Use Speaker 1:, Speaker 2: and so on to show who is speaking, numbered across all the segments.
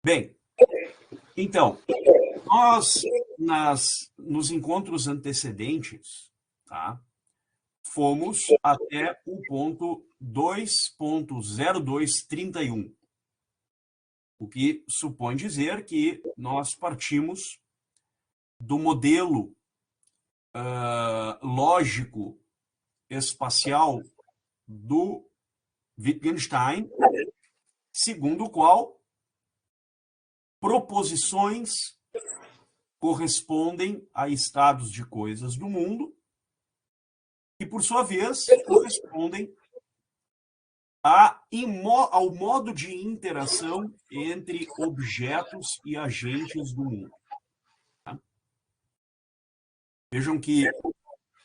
Speaker 1: Bem, então, nós, nos encontros antecedentes, tá, fomos até o ponto 2.0231, o que supõe dizer que nós partimos do modelo lógico espacial do Wittgenstein, segundo o qual proposições correspondem a estados de coisas do mundo e, por sua vez, correspondem ao modo de interação entre objetos e agentes do mundo. Tá? Vejam que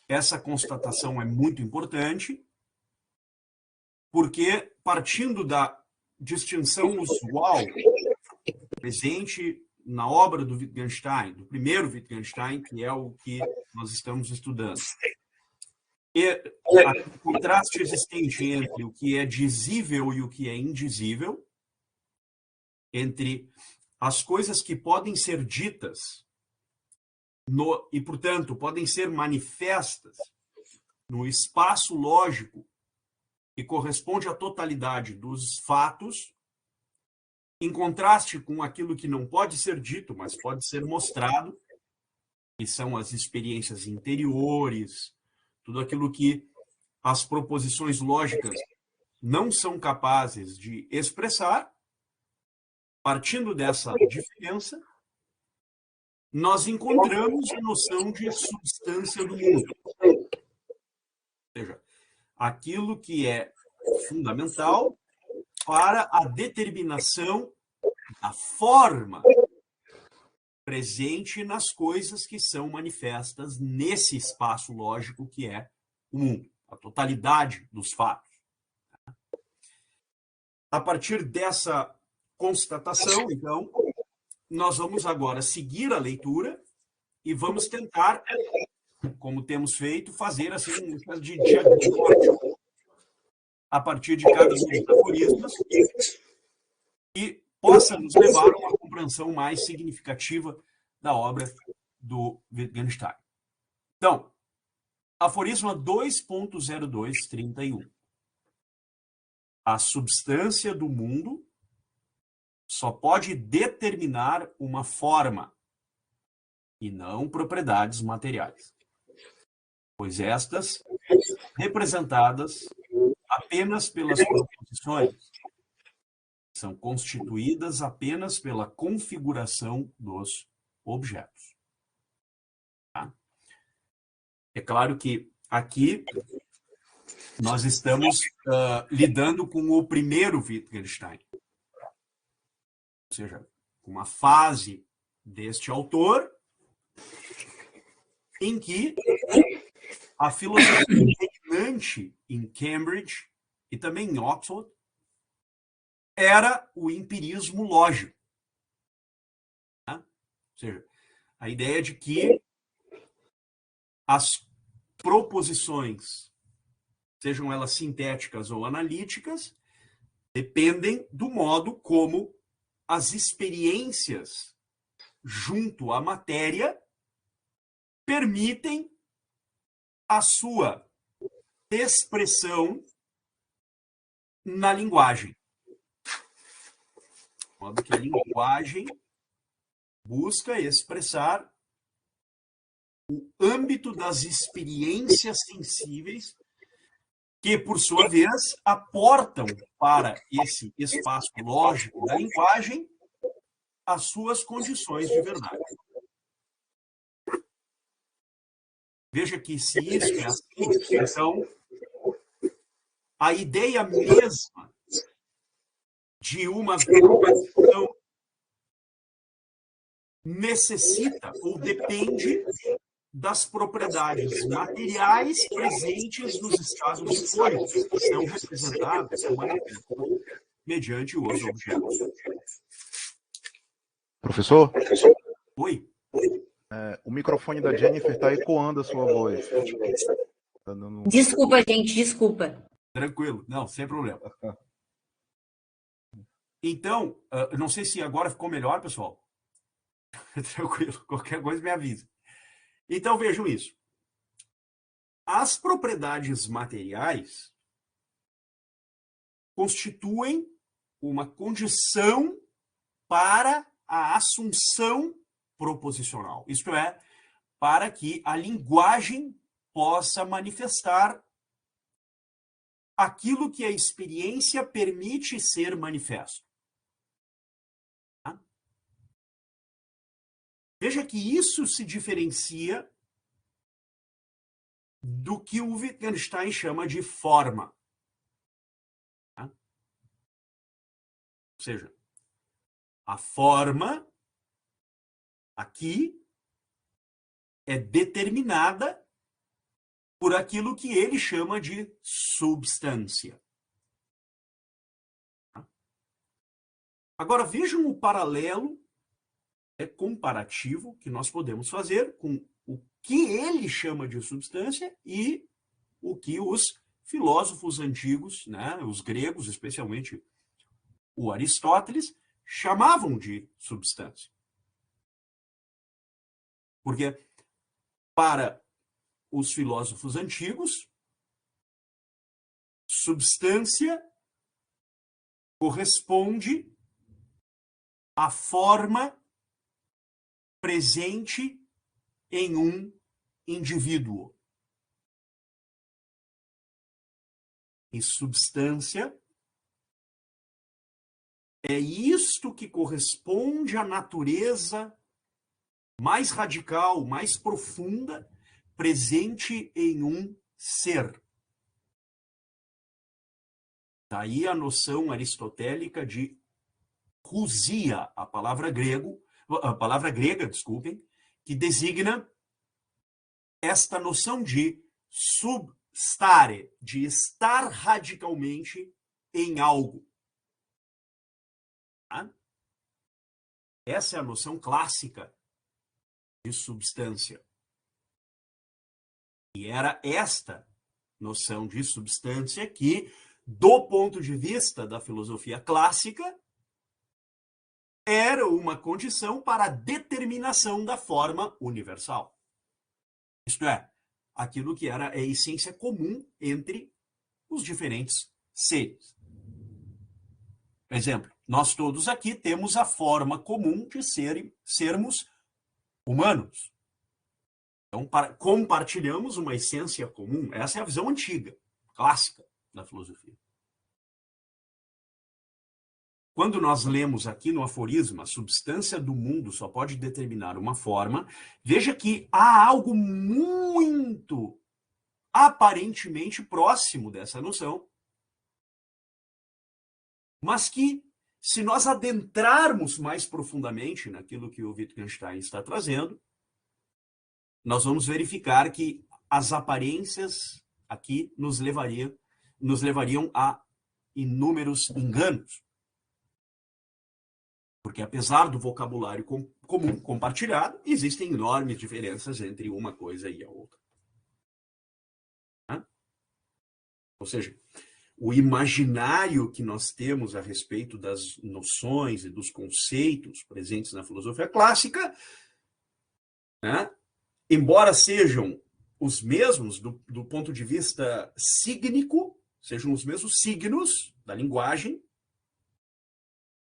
Speaker 1: essa constatação é muito importante, porque, partindo da distinção usual presente na obra do Wittgenstein, do primeiro Wittgenstein, que é o que nós estamos estudando, e o contraste existente entre o que é dizível e o que é indizível, entre as coisas que podem ser ditas e, portanto, podem ser manifestas no espaço lógico que corresponde à totalidade dos fatos, em contraste com aquilo que não pode ser dito, mas pode ser mostrado, que são as experiências interiores, tudo aquilo que as proposições lógicas não são capazes de expressar. Partindo dessa diferença, nós encontramos a noção de substância do mundo. Ou seja, aquilo que é fundamental para a determinação da forma presente nas coisas que são manifestas nesse espaço lógico que é o mundo, a totalidade dos fatos. A partir dessa constatação, então, nós vamos agora seguir a leitura e vamos tentar, como temos feito, fazer assim um espécie de diagnóstico a partir de cada um dos aforismos e possa nos levar a uma compreensão mais significativa da obra do Wittgenstein. Então, aforisma 2.0231. A substância do mundo só pode determinar uma forma e não propriedades materiais, pois estas, representadas apenas pelas proposições, são constituídas apenas pela configuração dos objetos. Tá? É claro que aqui nós estamos lidando com o primeiro Wittgenstein, ou seja, com uma fase deste autor em que a filosofia dominante em Cambridge e também em Oxford era o empirismo lógico. Né? Ou seja, a ideia de que as proposições, sejam elas sintéticas ou analíticas, dependem do modo como as experiências junto à matéria permitem a sua expressão na linguagem. De modo que a linguagem busca expressar o âmbito das experiências sensíveis que, por sua vez, aportam para esse espaço lógico da linguagem as suas condições de verdade. Veja que se isso é assim, então a ideia mesma de uma proposição necessita ou depende das propriedades materiais presentes nos estados de coisas, que são representados mediante os objetos.
Speaker 2: Professor?
Speaker 1: Oi?
Speaker 2: O microfone da Jennifer está ecoando a sua voz. Tá dando...
Speaker 3: Desculpa, gente, desculpa.
Speaker 1: Tranquilo, não, sem problema. Então, não sei se agora ficou melhor, pessoal. Tranquilo, qualquer coisa me avisa. Então, vejam isso. As propriedades materiais constituem uma condição para a assunção proposicional. Isto é, para que a linguagem possa manifestar aquilo que a experiência permite ser manifesto. Tá? Veja que isso se diferencia do que o Wittgenstein chama de forma. Tá? Ou seja, a forma aqui é determinada por aquilo que ele chama de substância. Tá? Agora vejam o paralelo comparativo que nós podemos fazer com o que ele chama de substância e o que os filósofos antigos, né, os gregos, especialmente o Aristóteles, chamavam de substância. Porque para os filósofos antigos, substância corresponde à forma presente em um indivíduo. E substância é isto que corresponde à natureza mais radical, mais profunda, presente em um ser. Daí a noção aristotélica de ousia, a palavra grega, desculpem, que designa esta noção de substare, de estar radicalmente em algo. Tá? Essa é a noção clássica de substância. E era esta noção de substância que, do ponto de vista da filosofia clássica, era uma condição para a determinação da forma universal. Isto é, aquilo que era a essência comum entre os diferentes seres. Por exemplo, nós todos aqui temos a forma comum de sermos humanos. Então, compartilhamos uma essência comum. Essa é a visão antiga, clássica da filosofia. Quando nós lemos aqui no aforisma, a substância do mundo só pode determinar uma forma, veja que há algo muito aparentemente próximo dessa noção, mas que, se nós adentrarmos mais profundamente naquilo que o Wittgenstein está trazendo, nós vamos verificar que as aparências aqui nos levariam a inúmeros enganos. Porque, apesar do vocabulário comum compartilhado, existem enormes diferenças entre uma coisa e a outra. Tá? Ou seja, o imaginário que nós temos a respeito das noções e dos conceitos presentes na filosofia clássica, né, embora sejam os mesmos do ponto de vista sígnico, sejam os mesmos signos da linguagem,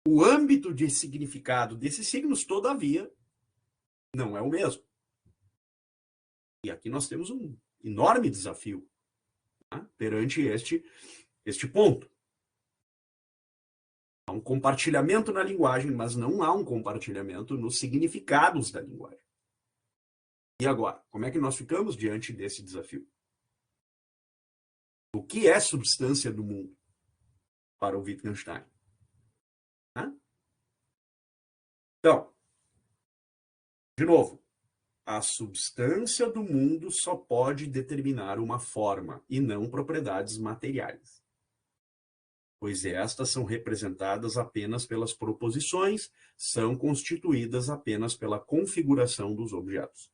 Speaker 1: o âmbito de significado desses signos, todavia, não é o mesmo. E aqui nós temos um enorme desafio, né, perante este ponto. Há um compartilhamento na linguagem, mas não há um compartilhamento nos significados da linguagem. E agora, como é que nós ficamos diante desse desafio? O que é substância do mundo para o Wittgenstein? Então, de novo, a substância do mundo só pode determinar uma forma e não propriedades materiais, pois estas são representadas apenas pelas proposições, são constituídas apenas pela configuração dos objetos.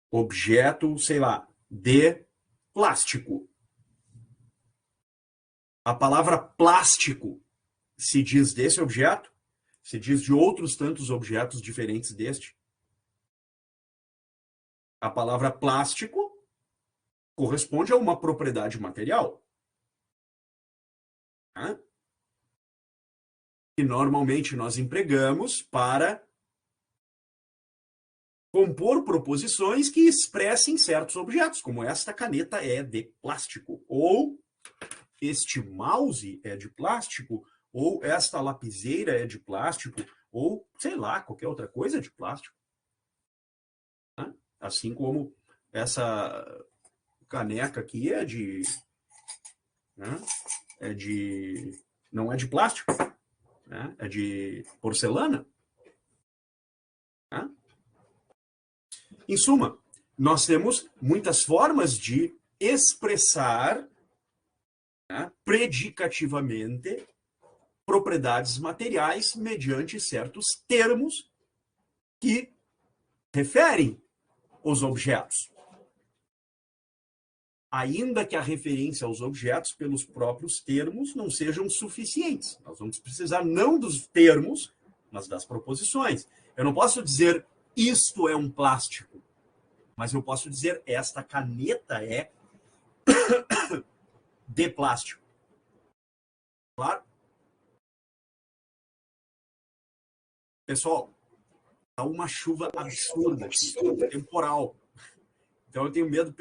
Speaker 1: Objeto, sei lá, de plástico. A palavra plástico se diz desse objeto? Se diz de outros tantos objetos diferentes deste? A palavra plástico corresponde a uma propriedade material. Né? Que normalmente nós empregamos para compor proposições que expressem certos objetos, como esta caneta é de plástico, ou este mouse é de plástico, ou esta lapiseira é de plástico, ou, sei lá, qualquer outra coisa é de plástico. Né? Assim como essa caneca aqui é de... Né? Não é de plástico, né? É de porcelana. Né? Em suma, nós temos muitas formas de expressar, né, predicativamente propriedades materiais mediante certos termos que referem os objetos. Ainda que a referência aos objetos pelos próprios termos não sejam suficientes. Nós vamos precisar não dos termos, mas das proposições. Eu não posso dizer isto é um plástico, mas eu posso dizer esta caneta é de plástico. Claro? Pessoal, tá uma chuva absurda aqui, temporal. Então eu tenho medo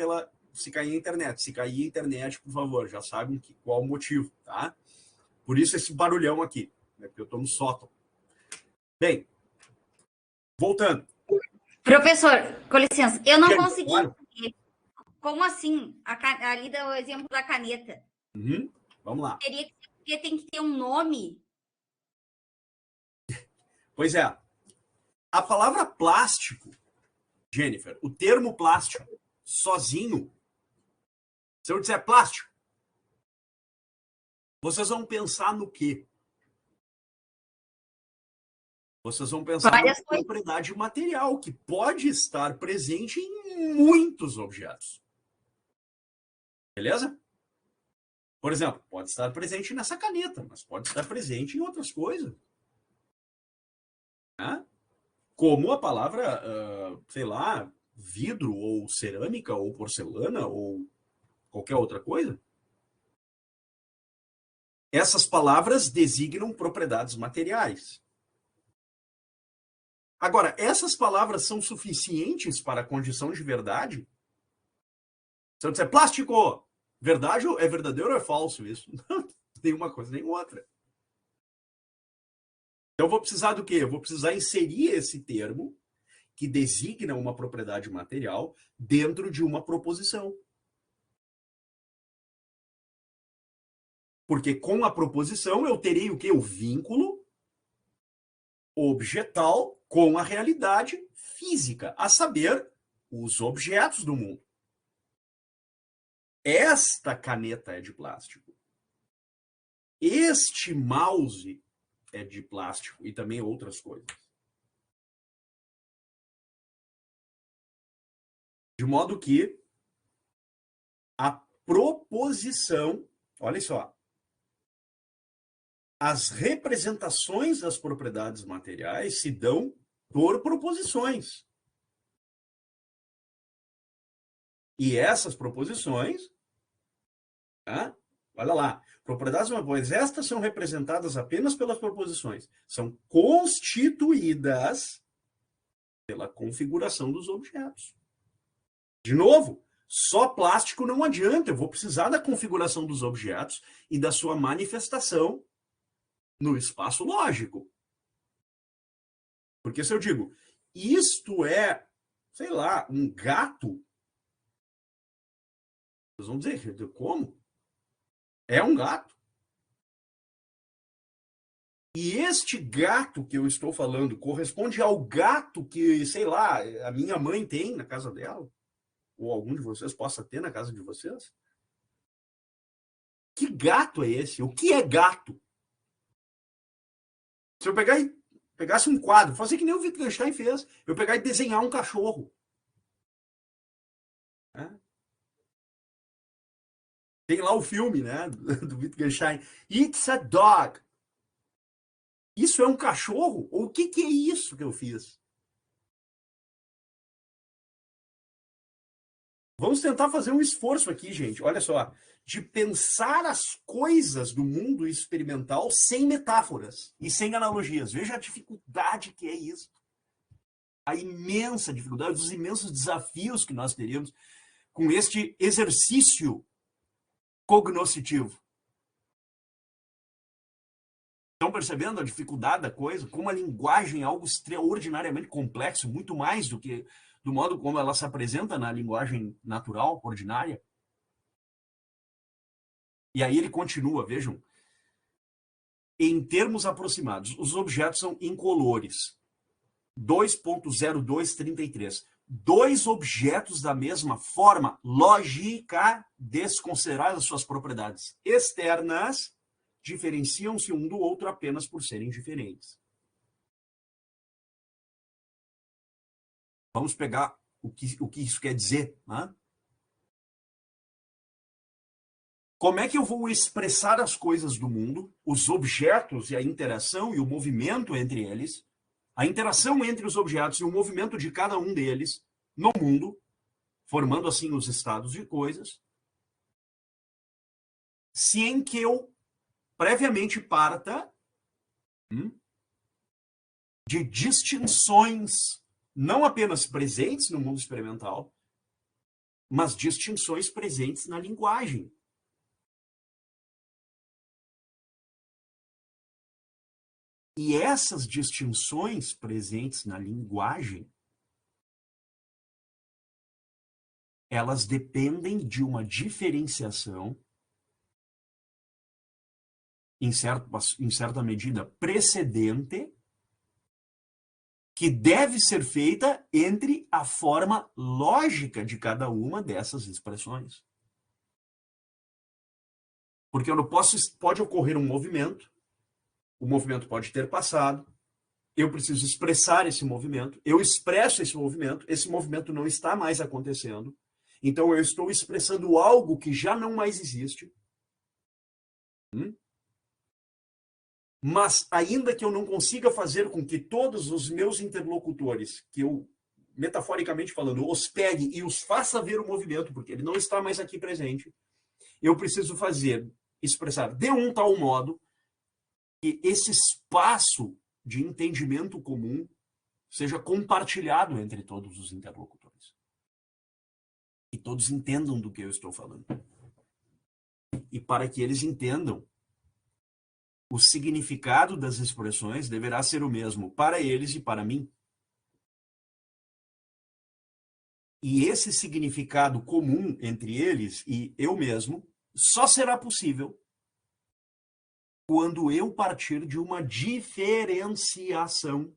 Speaker 1: se cair a internet. Se cair a internet, por favor, já sabem qual o motivo, tá? Por isso esse barulhão aqui, né? Porque eu estou no sótão. Bem, voltando.
Speaker 3: Professor, com licença, eu não consegui
Speaker 1: Claro.
Speaker 3: entender. Como assim? Ali dá o exemplo da caneta.
Speaker 1: Uhum. Vamos lá.
Speaker 3: Tem que ter um nome?
Speaker 1: Pois é. A palavra plástico, Jennifer, o termo plástico, sozinho, se eu disser plástico, vocês vão pensar no quê? Vocês vão pensar na propriedade material, que pode estar presente em muitos objetos. Beleza? Por exemplo, pode estar presente nessa caneta, mas pode estar presente em outras coisas. Né? Como a palavra, sei lá, vidro, ou cerâmica, ou porcelana, ou qualquer outra coisa. Essas palavras designam propriedades materiais. Agora, essas palavras são suficientes para a condição de verdade? Se eu disser plástico, verdade, é verdadeiro ou é falso isso? Não, nem uma coisa nem outra. Então, eu vou precisar do quê? Eu vou precisar inserir esse termo que designa uma propriedade material dentro de uma proposição. Porque com a proposição eu terei o quê? O vínculo objetal com a realidade física, a saber, os objetos do mundo. Esta caneta é de plástico. Este mouse é de plástico e também outras coisas. De modo que a proposição, olha só, as representações das propriedades materiais se dão por proposições. E essas proposições, tá? Olha lá, propriedades materiais, estas são representadas apenas pelas proposições. São constituídas pela configuração dos objetos. De novo, só plástico não adianta. Eu vou precisar da configuração dos objetos e da sua manifestação no espaço lógico. Porque se eu digo, isto é, sei lá, um gato, vocês vão dizer, como? É um gato. E este gato que eu estou falando corresponde ao gato que, sei lá, a minha mãe tem na casa dela? Ou algum de vocês possa ter na casa de vocês? Que gato é esse? O que é gato? Se eu pegasse um quadro, fazer que nem o Wittgenstein fez, eu pegar e desenhar um cachorro. Tem lá o filme, né, do Wittgenstein. It's a dog. Isso é um cachorro? Ou o que é isso que eu fiz? Vamos tentar fazer um esforço aqui, gente. Olha só, de pensar as coisas do mundo experimental sem metáforas e sem analogias. Veja a dificuldade que é isso. A imensa dificuldade, os imensos desafios que nós teríamos com este exercício cognoscitivo. Estão percebendo a dificuldade da coisa? Como a linguagem é algo extraordinariamente complexo, muito mais do que do modo como ela se apresenta na linguagem natural, ordinária. E aí ele continua, vejam. Em termos aproximados, os objetos são incolores. 2.0233. Dois objetos da mesma forma lógica, desconsideradas suas propriedades externas, diferenciam-se um do outro apenas por serem diferentes. Vamos pegar o que isso quer dizer, né? Como é que eu vou expressar as coisas do mundo, os objetos e a interação e o movimento entre eles, a interação entre os objetos e o movimento de cada um deles no mundo, formando assim os estados de coisas, se em que eu previamente parta de distinções não apenas presentes no mundo experimental, mas distinções presentes na linguagem. E essas distinções presentes na linguagem, elas dependem de uma diferenciação, em certa medida, precedente, que deve ser feita entre a forma lógica de cada uma dessas expressões. Porque eu não posso, pode ocorrer um movimento, o movimento pode ter passado, eu preciso expressar esse movimento, eu expresso esse movimento não está mais acontecendo, então eu estou expressando algo que já não mais existe. Mas ainda que eu não consiga fazer com que todos os meus interlocutores, que eu, metaforicamente falando, os pegue e os faça ver o movimento, porque ele não está mais aqui presente, eu preciso expressar de um tal modo que esse espaço de entendimento comum seja compartilhado entre todos os interlocutores. E todos entendam do que eu estou falando. E para que eles entendam, o significado das expressões deverá ser o mesmo para eles e para mim. E esse significado comum entre eles e eu mesmo só será possível quando eu partir de uma diferenciação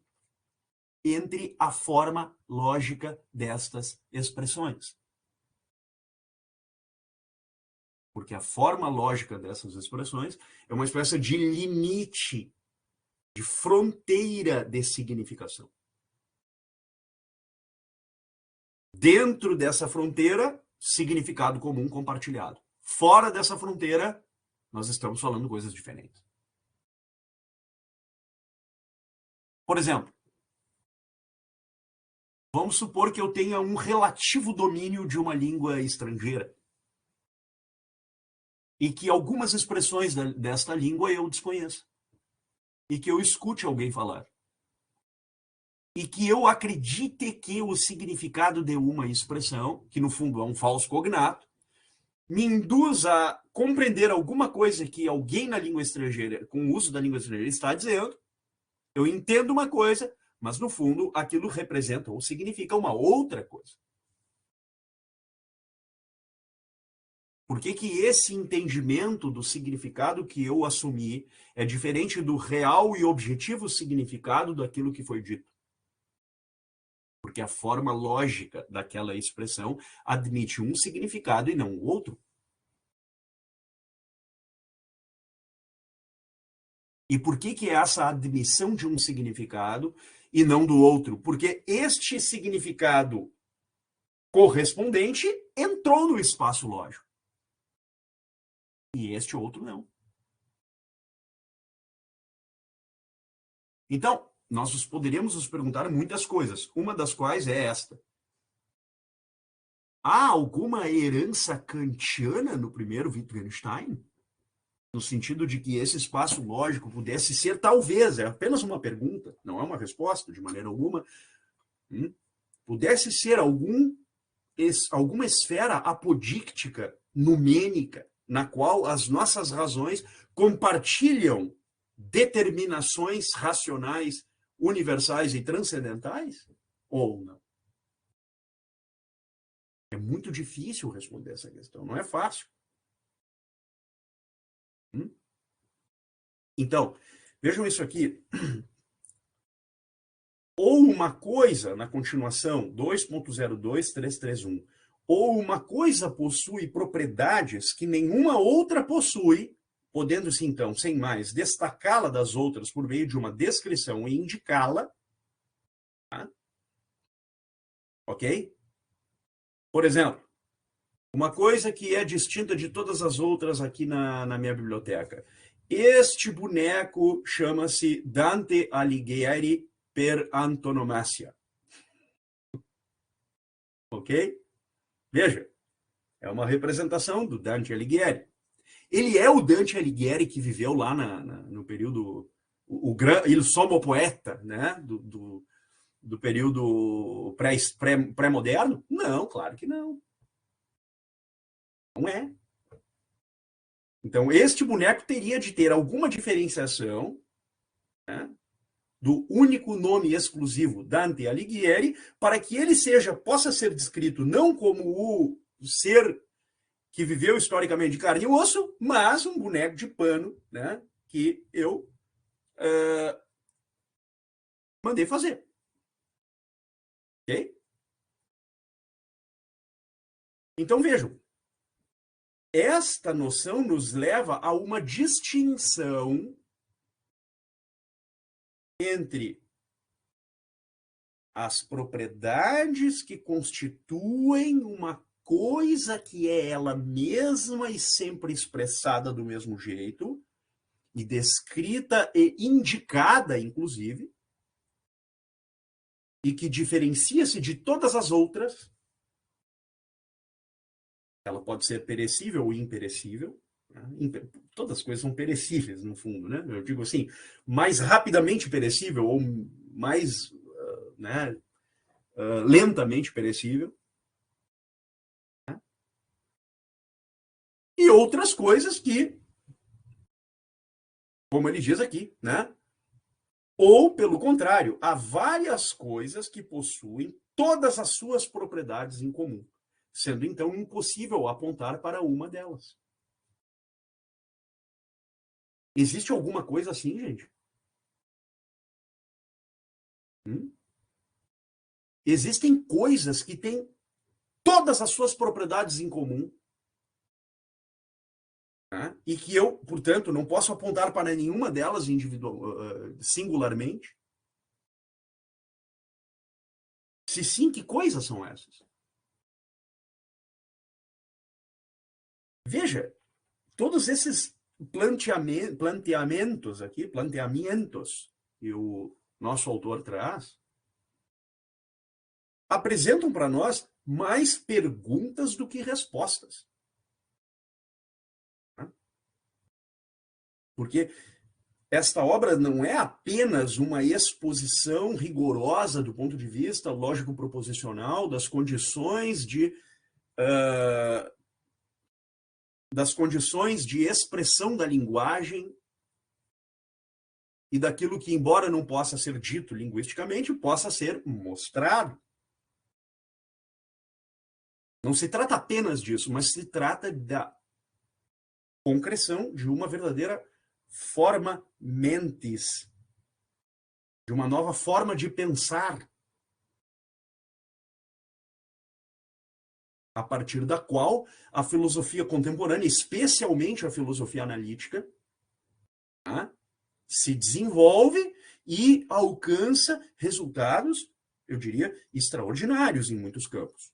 Speaker 1: entre a forma lógica destas expressões. Porque a forma lógica dessas expressões é uma espécie de limite, de fronteira de significação. Dentro dessa fronteira, significado comum compartilhado. Fora dessa fronteira, nós estamos falando coisas diferentes. Por exemplo, vamos supor que eu tenha um relativo domínio de uma língua estrangeira e que algumas expressões desta língua eu desconheça e que eu escute alguém falar e que eu acredite que o significado de uma expressão, que no fundo é um falso cognato, me induz a compreender alguma coisa que alguém na língua estrangeira, com o uso da língua estrangeira, está dizendo. Eu entendo uma coisa, mas no fundo aquilo representa ou significa uma outra coisa. Por que que esse entendimento do significado que eu assumi é diferente do real e objetivo significado daquilo que foi dito? Porque a forma lógica daquela expressão admite um significado e não o outro. E por que que é essa admissão de um significado e não do outro? Porque este significado correspondente entrou no espaço lógico. e este outro não. Então, nós poderíamos nos perguntar muitas coisas, uma das quais é esta. Há alguma herança kantiana no primeiro Wittgenstein? No sentido de que esse espaço lógico pudesse ser, talvez, é apenas uma pergunta, não é uma resposta de maneira alguma, pudesse ser alguma esfera apodíctica, numênica, na qual as nossas razões compartilham determinações racionais, universais e transcendentais? Ou não? É muito difícil responder essa questão, não é fácil. Então, vejam isso aqui. Ou uma coisa, na continuação, 2.02331, ou uma coisa possui propriedades que nenhuma outra possui, podendo-se, então, sem mais, destacá-la das outras por meio de uma descrição e indicá-la. Tá? Ok? Por exemplo, uma coisa que é distinta de todas as outras aqui na minha biblioteca. Este boneco chama-se Dante Alighieri per antonomasia. Ok? Veja, é uma representação do Dante Alighieri. Ele é o Dante Alighieri que viveu lá no período, il sommo poeta, né? do período pré-moderno? Não, claro que não. Não é. Então, este boneco teria de ter alguma diferenciação, né, do único nome exclusivo Dante Alighieri, para que ele possa ser descrito não como o ser que viveu historicamente de carne e osso, mas um boneco de pano, né, que eu mandei fazer. Ok? Então, vejam. Esta noção nos leva a uma distinção entre as propriedades que constituem uma coisa que é ela mesma e sempre expressada do mesmo jeito, e descrita e indicada, inclusive, e que diferencia-se de todas as outras. Ela pode ser perecível ou imperecível. Todas as coisas são perecíveis, no fundo, né? Eu digo assim, mais rapidamente perecível ou mais lentamente perecível. Né? E outras coisas que, como ele diz aqui, né? Ou, pelo contrário, há várias coisas que possuem todas as suas propriedades em comum, sendo então impossível apontar para uma delas. Existe alguma coisa assim, gente? Existem coisas que têm todas as suas propriedades em comum, né? E que eu, portanto, não posso apontar para nenhuma delas singularmente. Se sim, que coisas são essas? Veja, todos esses planteamentos que o nosso autor traz, apresentam para nós mais perguntas do que respostas. Porque esta obra não é apenas uma exposição rigorosa do ponto de vista lógico-proposicional das condições de expressão da linguagem e daquilo que, embora não possa ser dito linguisticamente, possa ser mostrado. Não se trata apenas disso, mas se trata da concreção de uma verdadeira forma mentis, de uma nova forma de pensar, a partir da qual a filosofia contemporânea, especialmente a filosofia analítica, tá, se desenvolve e alcança resultados, eu diria, extraordinários em muitos campos.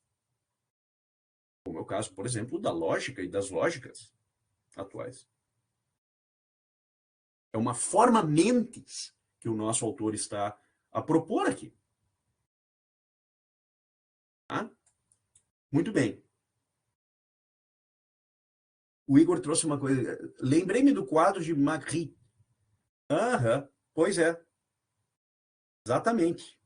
Speaker 1: Como é o caso, por exemplo, da lógica e das lógicas. atuais. É uma forma mentis que o nosso autor está a propor aqui. Tá? Muito bem. O Igor trouxe uma coisa. Lembrei-me do quadro de Magritte. Aham, pois é. Exatamente.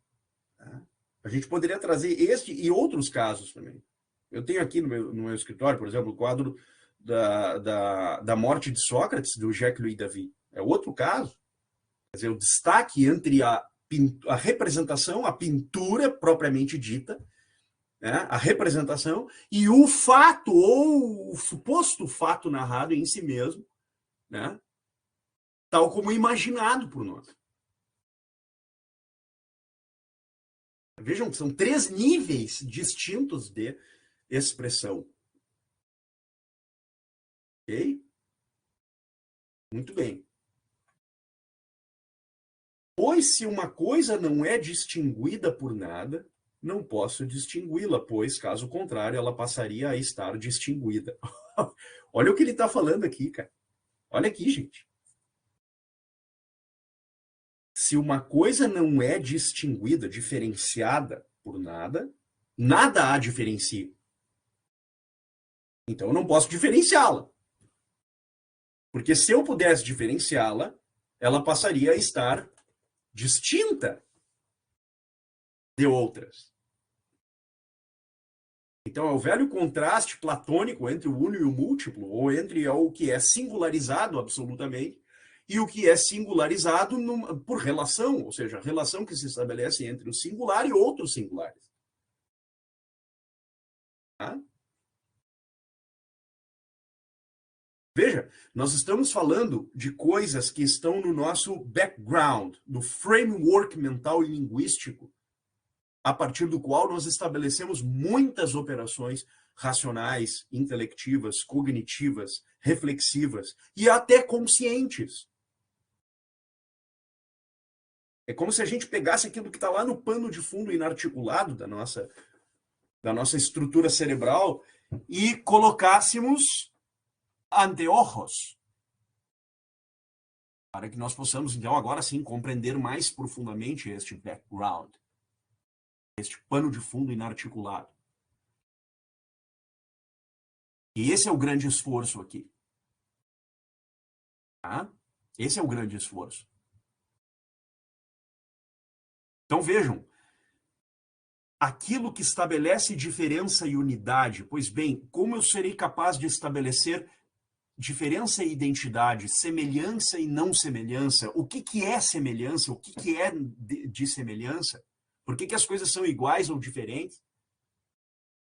Speaker 1: A gente poderia trazer este e outros casos também. Eu tenho aqui no meu escritório, por exemplo, o quadro da morte de Sócrates, do Jacques-Louis David. É outro caso. Quer dizer, o destaque entre a representação, a pintura propriamente dita, né, a representação, e o fato, ou o suposto fato narrado em si mesmo, né, tal como imaginado por nós. Vejam que são 3 níveis distintos de expressão. Ok? Muito bem. Pois se uma coisa não é distinguida por nada, não posso distingui-la, pois, caso contrário, ela passaria a estar distinguida. Olha o que ele está falando aqui, cara. Olha aqui, gente. Se uma coisa não é distinguida, diferenciada por nada, nada a diferencia. Então eu não posso diferenciá-la. Porque se eu pudesse diferenciá-la, ela passaria a estar distinta de outras. Então é o velho contraste platônico entre o uno e o múltiplo, ou entre o que é singularizado absolutamente e o que é singularizado por relação, ou seja, a relação que se estabelece entre o singular e outros singulares. Tá? Veja, nós estamos falando de coisas que estão no nosso background, no framework mental e linguístico, a partir do qual nós estabelecemos muitas operações racionais, intelectivas, cognitivas, reflexivas e até conscientes. É como se a gente pegasse aquilo que está lá no pano de fundo inarticulado da nossa estrutura cerebral e colocássemos anteojos, para que nós possamos, então, agora sim, compreender mais profundamente este background, este pano de fundo inarticulado. E esse é o grande esforço aqui. Tá? Esse é o grande esforço. Então vejam, aquilo que estabelece diferença e unidade, pois bem, como eu serei capaz de estabelecer diferença e identidade, semelhança e não semelhança, o que é semelhança, o que é de semelhança, por que as coisas são iguais ou diferentes,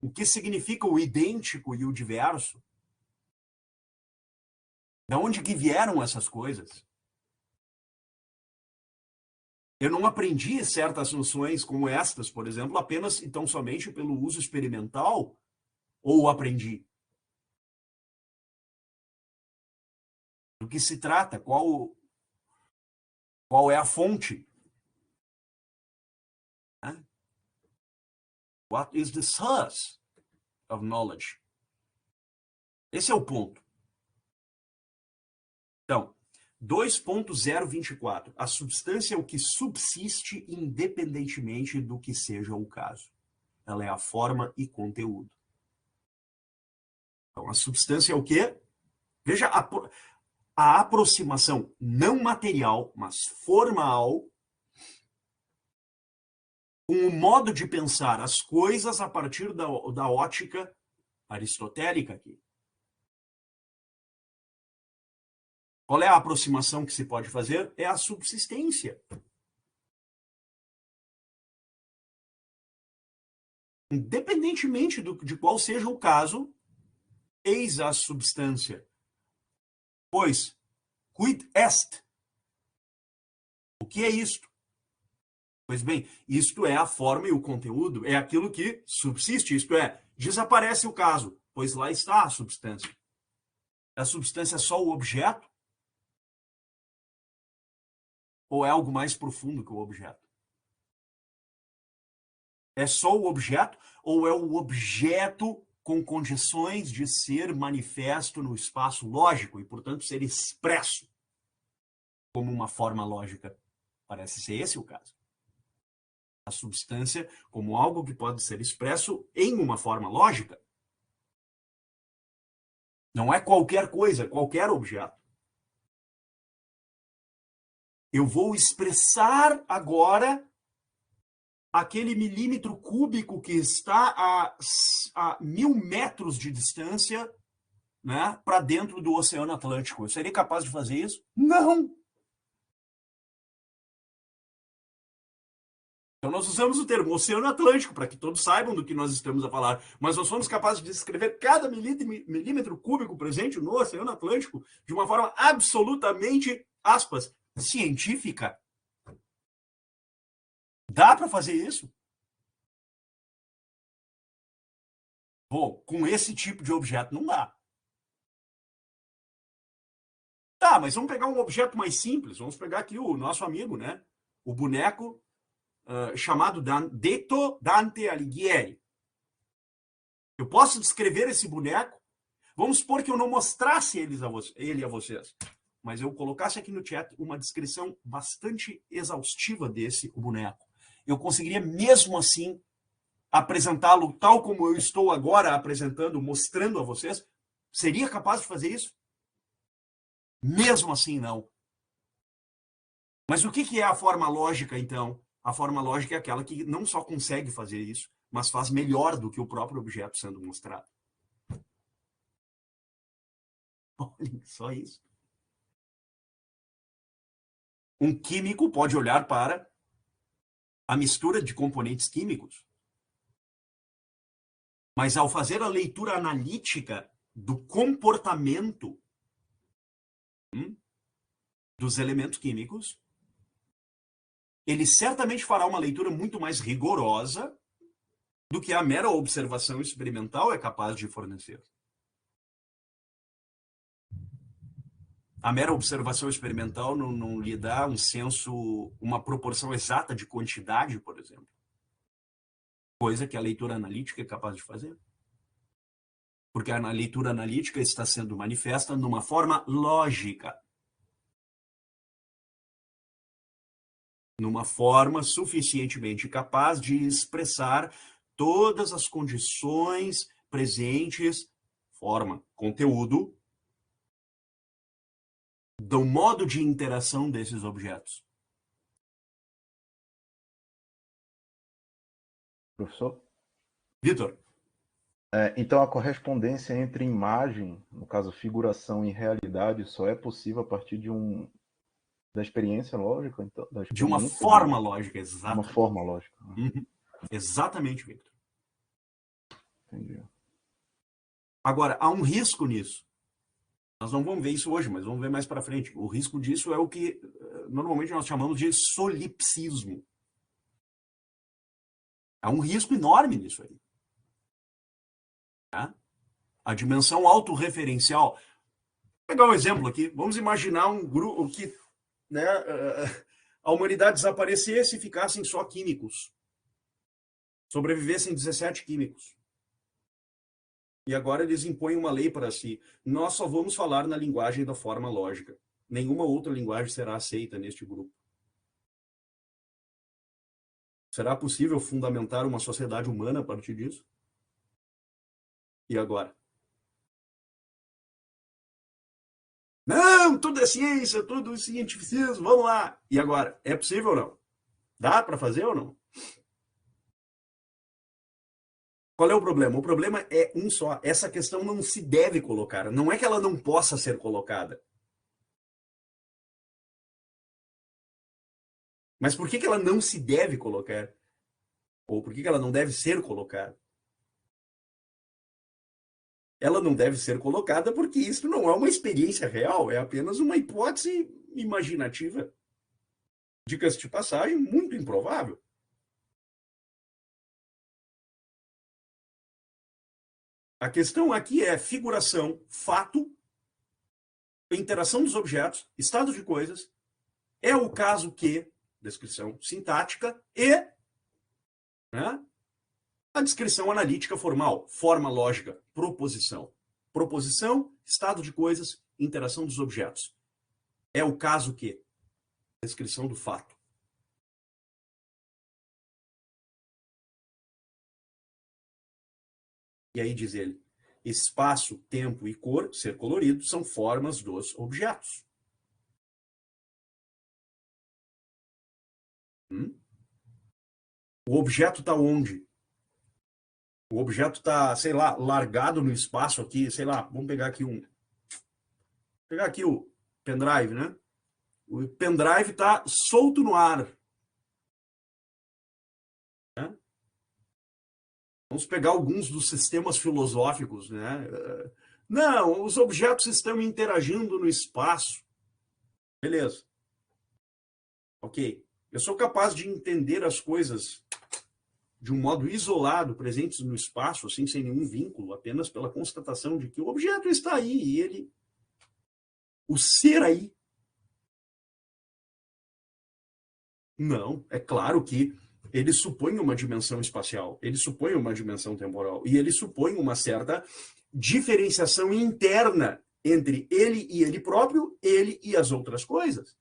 Speaker 1: o que significa o idêntico e o diverso, de onde que vieram essas coisas. Eu não aprendi certas noções como estas, por exemplo, apenas e tão somente pelo uso experimental, ou aprendi. Do que se trata? Qual é a fonte? What is the source of knowledge? Esse é o ponto. Então, 2.024. A substância é o que subsiste independentemente do que seja o caso. Ela é a forma e conteúdo. Então, a substância é o quê? Veja a aproximação não material, mas formal, com o modo de pensar as coisas a partir da ótica aristotélica aqui. Qual é a aproximação que se pode fazer? É a subsistência. Independentemente de qual seja o caso, eis a substância. Pois, quid est? O que é isto? Pois bem, isto é a forma e o conteúdo, é aquilo que subsiste, isto é, desaparece o caso, pois lá está a substância. A substância é só o objeto? Ou é algo mais profundo que o objeto? É só o objeto ou é o objeto com condições de ser manifesto no espaço lógico e, portanto, ser expresso como uma forma lógica. Parece ser esse o caso. A substância como algo que pode ser expresso em uma forma lógica. Não é qualquer coisa, qualquer objeto. Eu vou expressar agora aquele milímetro cúbico que está a 1000 metros de distância, né, para dentro do Oceano Atlântico. Eu seria capaz de fazer isso? Não! Então nós usamos o termo Oceano Atlântico para que todos saibam do que nós estamos a falar, mas nós somos capazes de descrever cada milímetro cúbico presente no Oceano Atlântico de uma forma absolutamente, aspas, científica. Dá para fazer isso? Bom, com esse tipo de objeto não dá. Tá, mas vamos pegar um objeto mais simples. Vamos pegar aqui o nosso amigo, né? O boneco chamado Detto Dante Alighieri. Eu posso descrever esse boneco? Vamos supor que eu não mostrasse ele a vocês, mas eu colocasse aqui no chat uma descrição bastante exaustiva desse boneco. Eu conseguiria, mesmo assim, apresentá-lo tal como eu estou agora apresentando, mostrando a vocês? Seria capaz de fazer isso? Mesmo assim, não. Mas o que é a forma lógica, então? A forma lógica é aquela que não só consegue fazer isso, mas faz melhor do que o próprio objeto sendo mostrado. Olhem, só isso. Um químico pode olhar para a mistura de componentes químicos, mas ao fazer a leitura analítica do comportamento dos elementos químicos, ele certamente fará uma leitura muito mais rigorosa do que a mera observação experimental é capaz de fornecer. A mera observação experimental não lhe dá um senso, uma proporção exata de quantidade, por exemplo. Coisa que a leitura analítica é capaz de fazer. Porque a leitura analítica está sendo manifesta numa forma lógica. Numa forma suficientemente capaz de expressar todas as condições presentes, forma, conteúdo, do modo de interação desses objetos.
Speaker 2: Professor?
Speaker 1: Vitor?
Speaker 2: Então a correspondência entre imagem, no caso figuração, e realidade só é possível a partir da experiência lógica? Então,
Speaker 1: de uma forma lógica, exatamente.
Speaker 2: Uma forma lógica.
Speaker 1: Uhum. Exatamente, Victor.
Speaker 2: Entendi.
Speaker 1: Agora, há um risco nisso. Nós não vamos ver isso hoje, mas vamos ver mais para frente. O risco disso é o que normalmente nós chamamos de solipsismo. Há um risco enorme nisso aí. Tá? A dimensão autorreferencial. Vou pegar um exemplo aqui. Vamos imaginar um grupo que, né, a humanidade desaparecesse e ficassem só químicos. Sobrevivessem 17 químicos. E agora eles impõem uma lei para si. Nós só vamos falar na linguagem da forma lógica. Nenhuma outra linguagem será aceita neste grupo. Será possível fundamentar uma sociedade humana a partir disso? E agora? Não, tudo é ciência, tudo é cientificismo, vamos lá. E agora? É possível ou não? Dá para fazer ou não? Qual é o problema? O problema é um só. Essa questão não se deve colocar. Não é que ela não possa ser colocada. Mas por que ela não se deve colocar? Ou por que ela não deve ser colocada? Ela não deve ser colocada porque isso não é uma experiência real, é apenas uma hipótese imaginativa. Dicas de passagem, muito improvável. A questão aqui é figuração, fato, interação dos objetos, estado de coisas, é o caso que, descrição sintática e, né, A descrição analítica formal, forma lógica, proposição. Proposição, estado de coisas, interação dos objetos. É o caso que? Descrição do fato. E aí diz ele, espaço, tempo e cor, ser colorido, são formas dos objetos. O objeto está onde? O objeto está, sei lá, largado no espaço aqui, sei lá, vamos pegar aqui o pendrive, né? O pendrive está solto no ar. Né? Vamos pegar alguns dos sistemas filosóficos, né? Não, os objetos estão interagindo no espaço. Beleza. Ok. Eu sou capaz de entender as coisas de um modo isolado, presentes no espaço, assim, sem nenhum vínculo, apenas pela constatação de que o objeto está aí e ele... O ser aí... Não, é claro que ele supõe uma dimensão espacial, ele supõe uma dimensão temporal, e ele supõe uma certa diferenciação interna entre ele e ele próprio, ele e as outras coisas.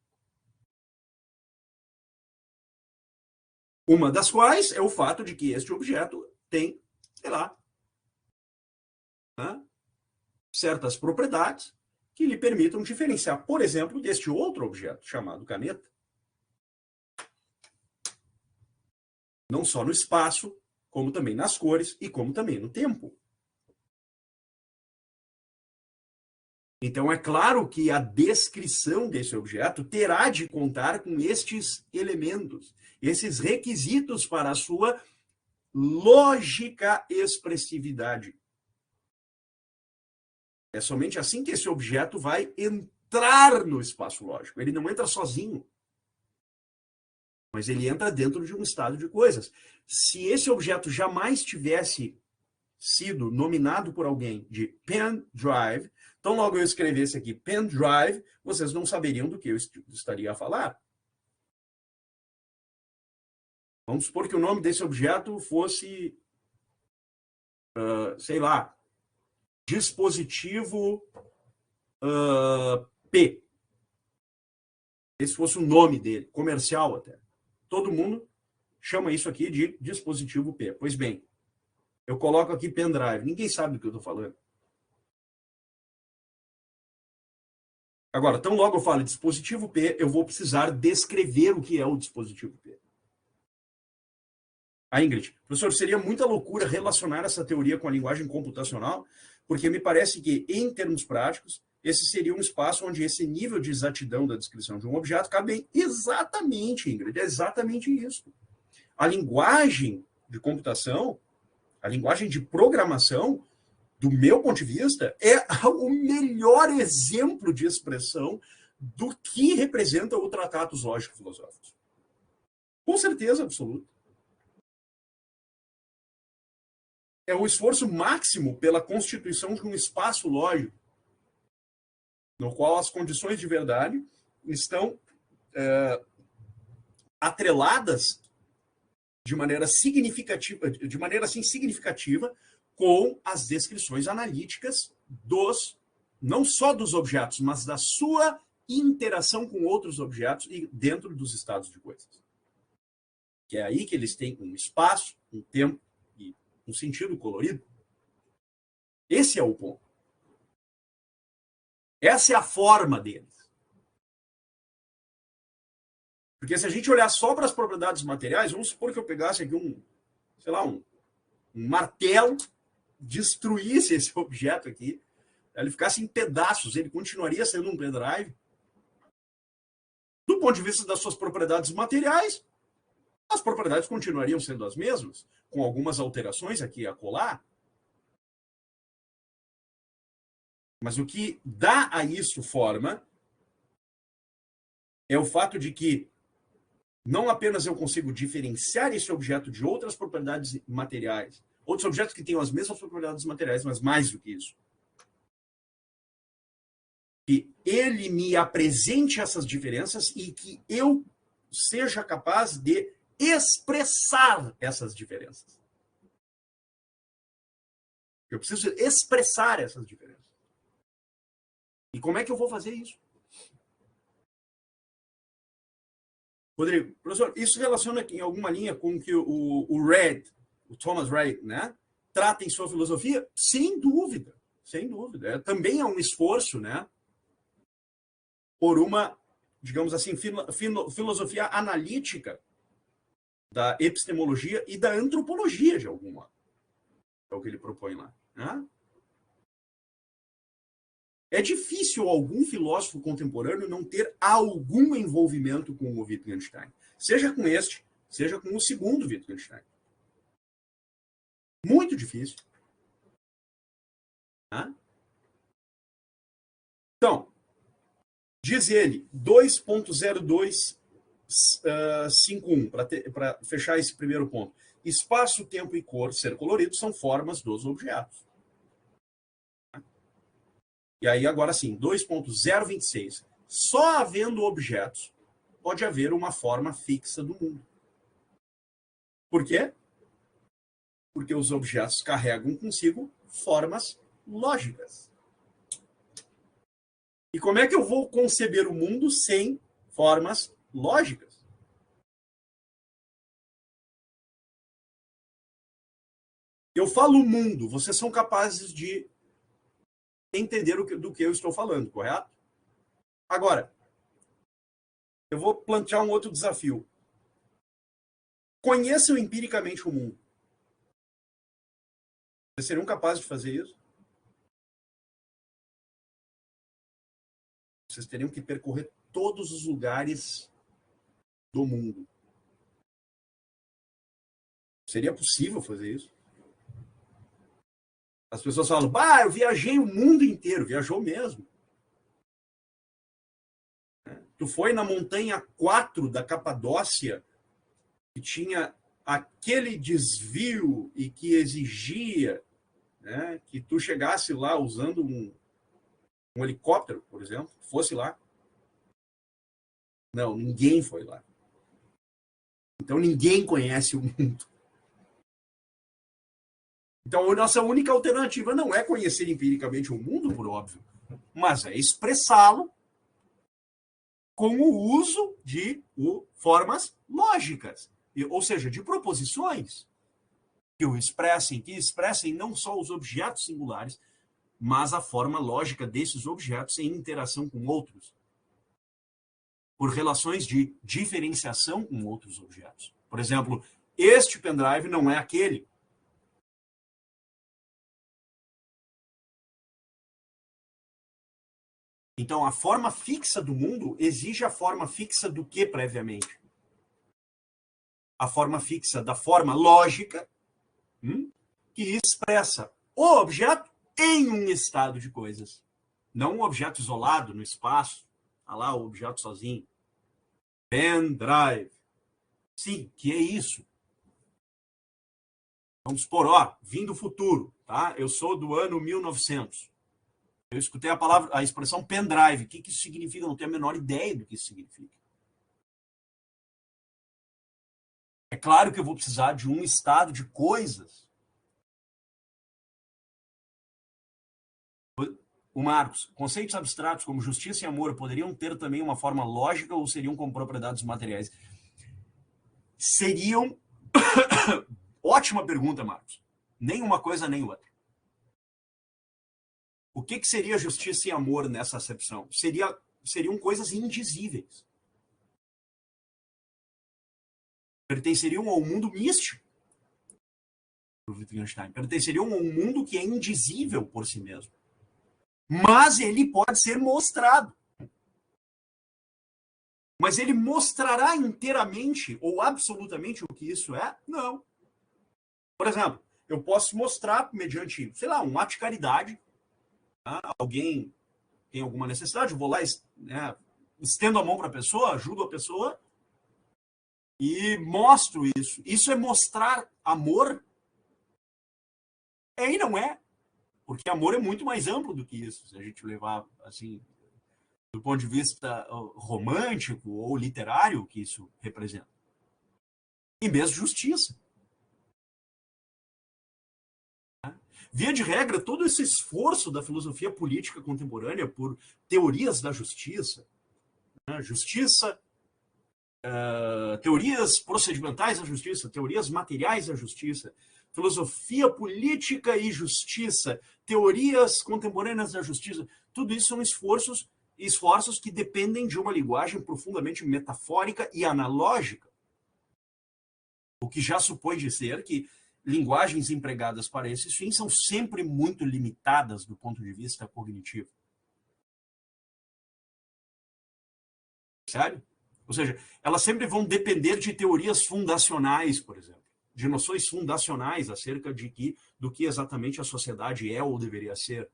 Speaker 1: Uma das quais é o fato de que este objeto tem, sei lá, né, certas propriedades que lhe permitam diferenciar, por exemplo, deste outro objeto chamado caneta. Não só no espaço, como também nas cores e como também no tempo. Então, é claro que a descrição desse objeto terá de contar com estes elementos, esses requisitos para a sua lógica expressividade. É somente assim que esse objeto vai entrar no espaço lógico. Ele não entra sozinho, mas ele entra dentro de um estado de coisas. Se esse objeto jamais tivesse sido nominado por alguém de pendrive, então logo eu escrevesse aqui pendrive, vocês não saberiam do que eu estaria a falar. Vamos supor que o nome desse objeto fosse, sei lá, dispositivo P. Esse fosse o nome dele, comercial até. Todo mundo chama isso aqui de dispositivo P. Pois bem, eu coloco aqui pendrive. Ninguém sabe do que eu estou falando. Agora, tão logo eu falo dispositivo P, eu vou precisar descrever o que é o dispositivo P. A Ingrid, professor, seria muita loucura relacionar essa teoria com a linguagem computacional, porque me parece que, em termos práticos, esse seria um espaço onde esse nível de exatidão da descrição de um objeto cabe bem. Exatamente, Ingrid, é exatamente isso. A linguagem de computação, a linguagem de programação, do meu ponto de vista, é o melhor exemplo de expressão do que representa o tratados lógico-filosóficos. Com certeza absoluta. É o esforço máximo pela constituição de um espaço lógico, no qual as condições de verdade estão atreladas de maneira significativa, com as descrições analíticas não só dos objetos, mas da sua interação com outros objetos e dentro dos estados de coisas. Que é aí que eles têm um espaço, um tempo e um sentido colorido. Esse é o ponto. Essa é a forma deles. Porque se a gente olhar só para as propriedades materiais, vamos supor que eu pegasse aqui um martelo, destruísse esse objeto aqui, ele ficasse em pedaços, ele continuaria sendo um pendrive. Do ponto de vista das suas propriedades materiais, as propriedades continuariam sendo as mesmas, com algumas alterações aqui e acolá. Mas o que dá a isso forma é o fato de que não apenas eu consigo diferenciar esse objeto de outras propriedades materiais, outros objetos que tenham as mesmas propriedades materiais, mas mais do que isso. Que ele me apresente essas diferenças e que eu seja capaz de expressar essas diferenças. Eu preciso expressar essas diferenças. E como é que eu vou fazer isso? Rodrigo, professor, isso relaciona em alguma linha com o que o Reid, o Thomas Reid, né, trata em sua filosofia? Sem dúvida, sem dúvida. Também é um esforço, né, por uma, digamos assim, filosofia analítica da epistemologia e da antropologia, de algum modo. É o que ele propõe lá. Né? É difícil algum filósofo contemporâneo não ter algum envolvimento com o Wittgenstein. Seja com este, seja com o segundo Wittgenstein. Muito difícil. Né? Então, diz ele, 2.0251, para fechar esse primeiro ponto. Espaço, tempo e cor, ser colorido, são formas dos objetos. E aí, agora sim, 2.026. Só havendo objetos, pode haver uma forma fixa do mundo. Por quê? Porque os objetos carregam consigo formas lógicas. E como é que eu vou conceber o mundo sem formas lógicas? Eu falo mundo, vocês são capazes de entender do que eu estou falando, correto? Agora, eu vou plantear um outro desafio. Conheçam empiricamente o mundo. Vocês seriam capazes de fazer isso? Vocês teriam que percorrer todos os lugares do mundo. Seria possível fazer isso? As pessoas falam, bah, eu viajei o mundo inteiro. Viajou mesmo. Tu foi na montanha 4 da Capadócia, que tinha aquele desvio e que exigia, né, que tu chegasse lá usando um helicóptero, por exemplo, fosse lá. Não, ninguém foi lá. Então ninguém conhece o mundo. Então a nossa única alternativa não é conhecer empiricamente o mundo, por óbvio, mas é expressá-lo com o uso de formas lógicas, ou seja, de proposições que expressem não só os objetos singulares, mas a forma lógica desses objetos em interação com outros, por relações de diferenciação com outros objetos. Por exemplo, este pendrive não é aquele. Então, a forma fixa do mundo exige a forma fixa do que previamente? A forma fixa da forma lógica, que expressa o objeto em um estado de coisas. Não um objeto isolado no espaço, lá o objeto sozinho. Pendrive. Sim, que é isso? Vamos supor, vim do futuro, tá? Eu sou do ano 1900. Eu escutei a expressão pendrive. O que isso significa? Eu não tenho a menor ideia do que isso significa. É claro que eu vou precisar de um estado de coisas. O Marcos, conceitos abstratos como justiça e amor poderiam ter também uma forma lógica ou seriam como propriedades materiais? Seriam... Ótima pergunta, Marcos. Nem uma coisa, nem outra. O que seria justiça e amor nessa acepção? Seriam coisas indizíveis. Pertenceriam ao mundo místico do Wittgenstein. Pertenceriam a um mundo que é indizível por si mesmo. Mas ele pode ser mostrado. Mas ele mostrará inteiramente ou absolutamente o que isso é? Não. Por exemplo, eu posso mostrar mediante, sei lá, um ato de caridade. Tá? Alguém tem alguma necessidade, eu vou lá, né, estendo a mão para a pessoa, ajudo a pessoa e mostro isso. Isso é mostrar amor? E não é. Porque amor é muito mais amplo do que isso, se a gente levar assim, do ponto de vista romântico ou literário, que isso representa. E mesmo justiça. Via de regra, todo esse esforço da filosofia política contemporânea por teorias da justiça, né? Teorias procedimentais da justiça, teorias materiais da justiça, filosofia política e justiça, teorias contemporâneas da justiça, tudo isso são esforços que dependem de uma linguagem profundamente metafórica e analógica, o que já supõe dizer que linguagens empregadas para esses fins são sempre muito limitadas do ponto de vista cognitivo. Sabe? Ou seja, elas sempre vão depender de teorias fundacionais, por exemplo, de noções fundacionais acerca do que exatamente a sociedade é ou deveria ser,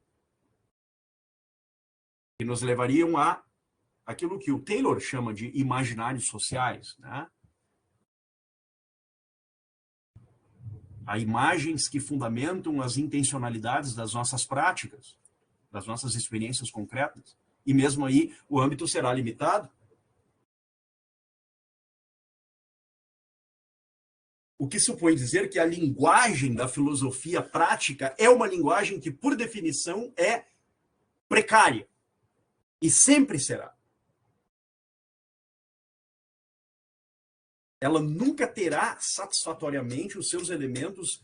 Speaker 1: que nos levariam a aquilo que o Taylor chama de imaginários sociais, né? A imagens que fundamentam as intencionalidades das nossas práticas, das nossas experiências concretas. E mesmo aí o âmbito será limitado. O que supõe dizer que a linguagem da filosofia prática é uma linguagem que, por definição, é precária. E sempre será. Ela nunca terá satisfatoriamente os seus elementos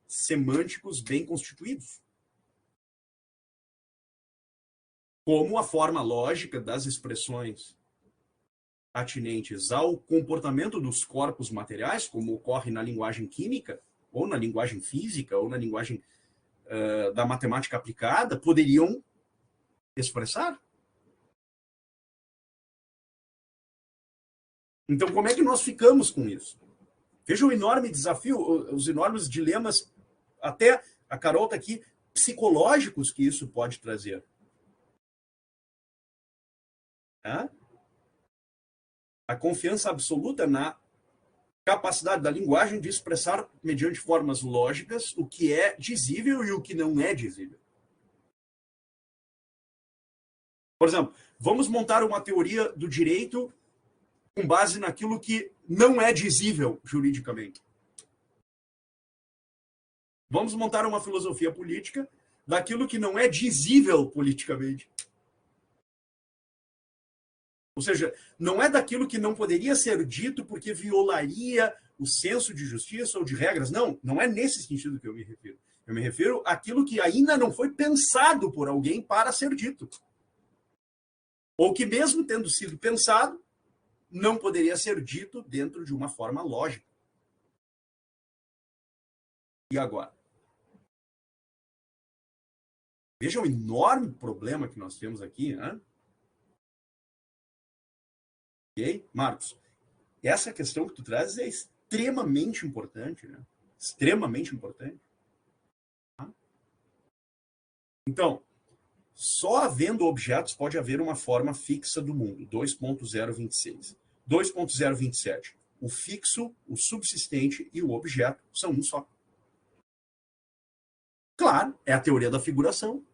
Speaker 1: semânticos bem constituídos. Como a forma lógica das expressões atinentes ao comportamento dos corpos materiais, como ocorre na linguagem química, ou na linguagem física, ou na linguagem da matemática aplicada, poderiam expressar. Então, como é que nós ficamos com isso? Veja o enorme desafio, os enormes dilemas, até a Carol está aqui, psicológicos que isso pode trazer. A confiança absoluta na capacidade da linguagem de expressar, mediante formas lógicas, o que é dizível e o que não é dizível. Por exemplo, vamos montar uma teoria do direito com base naquilo que não é dizível juridicamente. Vamos montar uma filosofia política daquilo que não é dizível politicamente. Ou seja, não é daquilo que não poderia ser dito porque violaria o senso de justiça ou de regras. Não, não é nesse sentido que eu me refiro. Eu me refiro àquilo que ainda não foi pensado por alguém para ser dito. Ou que, mesmo tendo sido pensado, não poderia ser dito dentro de uma forma lógica. E agora? Veja o enorme problema que nós temos aqui, né? Ok? Marcos, essa questão que tu traz é extremamente importante, né? Extremamente importante. Então, só havendo objetos pode haver uma forma fixa do mundo. 2.026. 2.027. O fixo, o subsistente e o objeto são um só. Claro, é a teoria da figuração.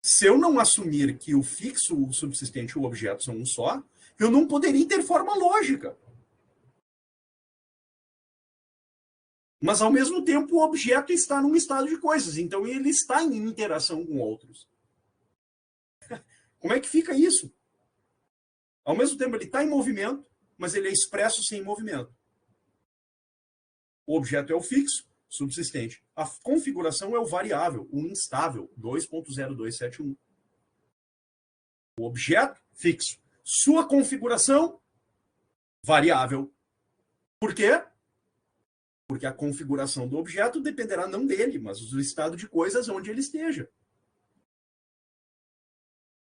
Speaker 1: Se eu não assumir que o fixo, o subsistente e o objeto são um só, eu não poderia ter forma lógica. Mas, ao mesmo tempo, o objeto está num estado de coisas, então ele está em interação com outros. Como é que fica isso? Ao mesmo tempo, ele está em movimento, mas ele é expresso sem movimento. O objeto é o fixo, subsistente. A configuração é o variável, o instável, 2.0271. O objeto, fixo. Sua configuração, variável. Por quê? Porque a configuração do objeto dependerá não dele, mas do estado de coisas onde ele esteja.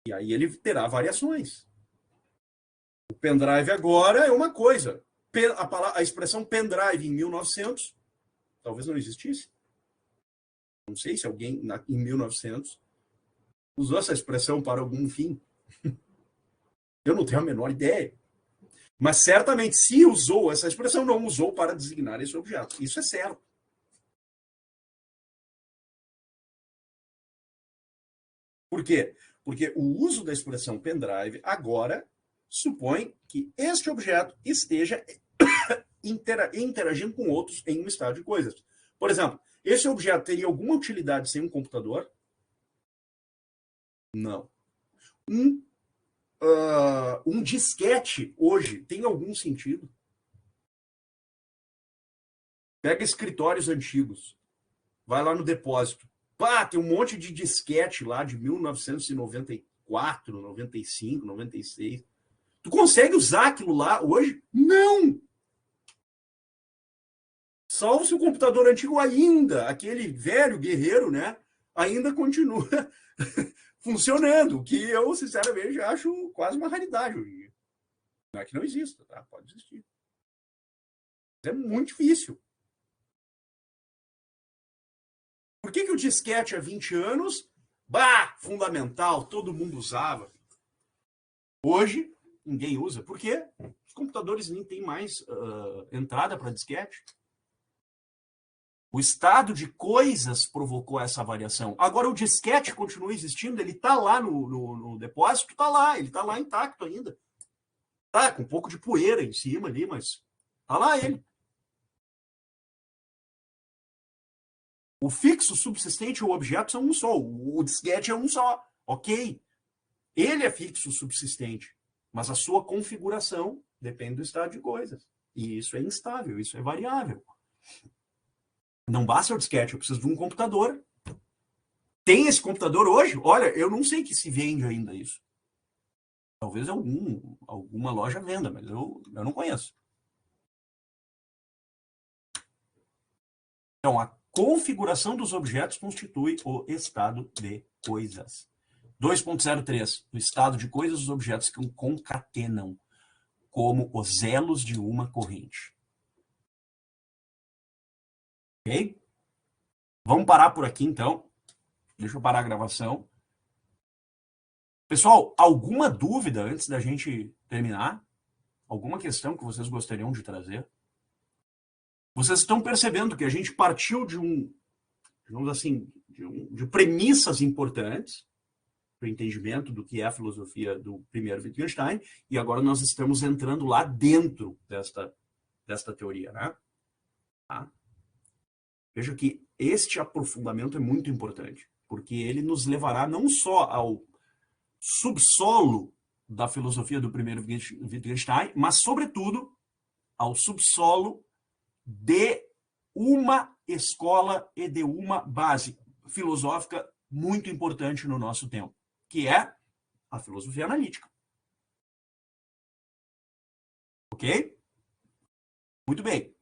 Speaker 1: E aí ele terá variações. O pendrive agora é uma coisa. A expressão pendrive em 1900 talvez não existisse. Não sei se alguém em 1900 usou essa expressão para algum fim. Eu não tenho a menor ideia. Mas certamente, se usou essa expressão, não usou para designar esse objeto. Isso é certo. Por quê? Porque o uso da expressão pendrive agora supõe que este objeto esteja interagindo com outros em um estado de coisas. Por exemplo, esse objeto teria alguma utilidade sem um computador? Não. Um disquete hoje tem algum sentido? Pega escritórios antigos, vai lá no depósito. Pá, tem um monte de disquete lá de 1994, 95, 96. Tu consegue usar aquilo lá hoje? Não! Salvo se o computador antigo ainda, aquele velho guerreiro, né, ainda continua funcionando, o que eu, sinceramente, acho quase uma raridade hoje em dia. Não é que não exista, tá? Pode existir. É muito difícil. Por que o disquete há 20 anos, fundamental, todo mundo usava. Hoje, ninguém usa. Por quê? Os computadores nem têm mais entrada para disquete. O estado de coisas provocou essa variação. Agora, o disquete continua existindo, ele está lá no depósito, está lá, ele está lá intacto ainda. Tá, com um pouco de poeira em cima ali, mas está lá ele. O fixo, subsistente e o objeto são um só. O disquete é um só. Ok. Ele é fixo, subsistente. Mas a sua configuração depende do estado de coisas. E isso é instável, isso é variável. Não basta o disquete, eu preciso de um computador. Tem esse computador hoje? Olha, eu não sei que se vende ainda isso. Talvez alguma loja venda, mas eu não conheço. Então, a configuração dos objetos constitui o estado de coisas. 2.03. O estado de coisas dos objetos que concatenam como os elos de uma corrente. Ok? Vamos parar por aqui, então. Deixa eu parar a gravação. Pessoal, alguma dúvida antes da gente terminar? Alguma questão que vocês gostariam de trazer? Vocês estão percebendo que a gente partiu digamos assim, de premissas importantes para o entendimento do que é a filosofia do primeiro Wittgenstein, e agora nós estamos entrando lá dentro desta teoria, né? Tá? Veja que este aprofundamento é muito importante, porque ele nos levará não só ao subsolo da filosofia do primeiro Wittgenstein, mas, sobretudo, ao subsolo de uma escola e de uma base filosófica muito importante no nosso tempo, que é a filosofia analítica. Ok? Muito bem.